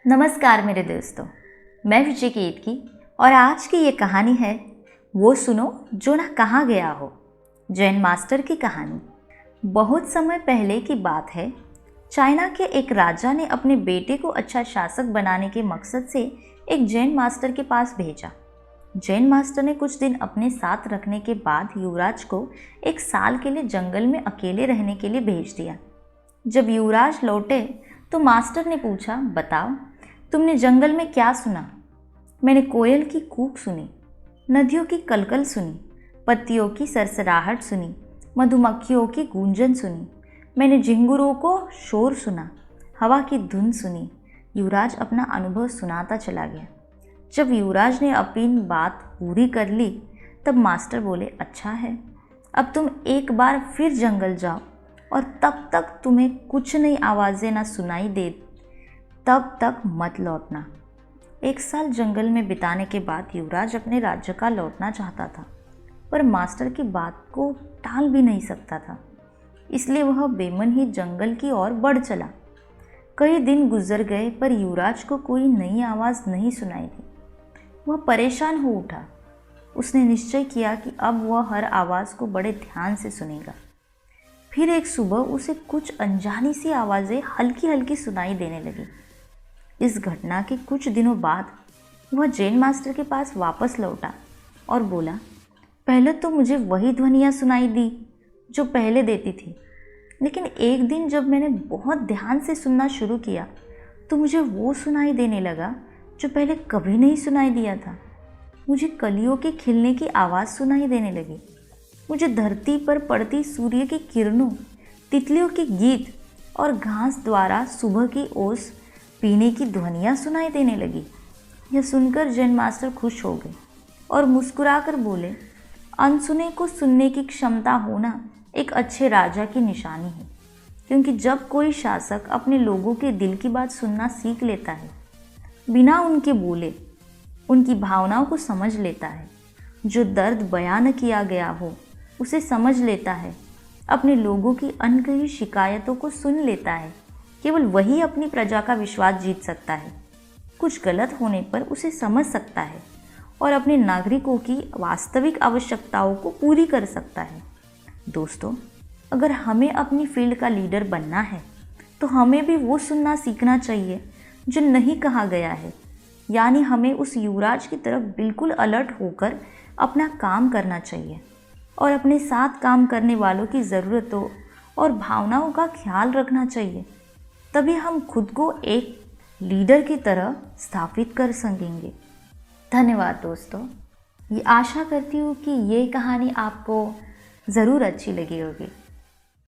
नमस्कार मेरे दोस्तों, मैं विजय केतकी और आज की ये कहानी है वो सुनो जो ना कहा गया हो। जैन मास्टर की कहानी। बहुत समय पहले की बात है। चाइना के एक राजा ने अपने बेटे को अच्छा शासक बनाने के मकसद से एक जैन मास्टर के पास भेजा। जैन मास्टर ने कुछ दिन अपने साथ रखने के बाद युवराज को एक साल के लिए जंगल में अकेले रहने के लिए भेज दिया। जब युवराज लौटे तो मास्टर ने पूछा, बताओ तुमने जंगल में क्या सुना? मैंने कोयल की कूक सुनी, नदियों की कलकल सुनी, पत्तियों की सरसराहट सुनी, मधुमक्खियों की गूंजन सुनी, मैंने झिंगुरों को शोर सुना, हवा की धुन सुनी। युवराज अपना अनुभव सुनाता चला गया। जब युवराज ने अपनी बात पूरी कर ली तब मास्टर बोले, अच्छा है, अब तुम एक बार फिर जंगल जाओ और तब तक तुम्हें कुछ नई आवाज़ें ना सुनाई दे तब तक मत लौटना। एक साल जंगल में बिताने के बाद युवराज अपने राज्य का लौटना चाहता था, पर मास्टर की बात को टाल भी नहीं सकता था, इसलिए वह बेमन ही जंगल की ओर बढ़ चला। कई दिन गुजर गए पर युवराज को कोई नई आवाज़ नहीं सुनाई दी। वह परेशान हो उठा। उसने निश्चय किया कि अब वह हर आवाज़ को बड़े ध्यान से सुनेगा। फिर एक सुबह उसे कुछ अनजानी सी आवाज़ें हल्की हल्की सुनाई देने लगी। इस घटना के कुछ दिनों बाद वह जैन मास्टर के पास वापस लौटा और बोला, पहले तो मुझे वही ध्वनियाँ सुनाई दी जो पहले देती थी, लेकिन एक दिन जब मैंने बहुत ध्यान से सुनना शुरू किया तो मुझे वो सुनाई देने लगा जो पहले कभी नहीं सुनाई दिया था। मुझे कलियों के खिलने की आवाज़ सुनाई देने लगी। मुझे धरती पर पड़ती सूर्य की किरणों, तितलियों के गीत और घास द्वारा सुबह की ओस पीने की ध्वनियाँ सुनाई देने लगी। यह सुनकर जैन मास्टर खुश हो गए और मुस्कुराकर बोले, अनसुने को सुनने की क्षमता होना एक अच्छे राजा की निशानी है, क्योंकि जब कोई शासक अपने लोगों के दिल की बात सुनना सीख लेता है, बिना उनके बोले उनकी भावनाओं को समझ लेता है, जो दर्द बयान किया गया हो उसे समझ लेता है, अपने लोगों की अनकही शिकायतों को सुन लेता है, केवल वही अपनी प्रजा का विश्वास जीत सकता है, कुछ गलत होने पर उसे समझ सकता है और अपने नागरिकों की वास्तविक आवश्यकताओं को पूरी कर सकता है। दोस्तों, अगर हमें अपनी फील्ड का लीडर बनना है तो हमें भी वो सुनना सीखना चाहिए जो नहीं कहा गया है, यानी हमें उस युवराज की तरफ बिल्कुल अलर्ट होकर अपना काम करना चाहिए और अपने साथ काम करने वालों की ज़रूरतों और भावनाओं का ख्याल रखना चाहिए। तभी हम खुद को एक लीडर की तरह स्थापित कर सकेंगे। धन्यवाद दोस्तों। ये आशा करती हूँ कि ये कहानी आपको ज़रूर अच्छी लगी होगी।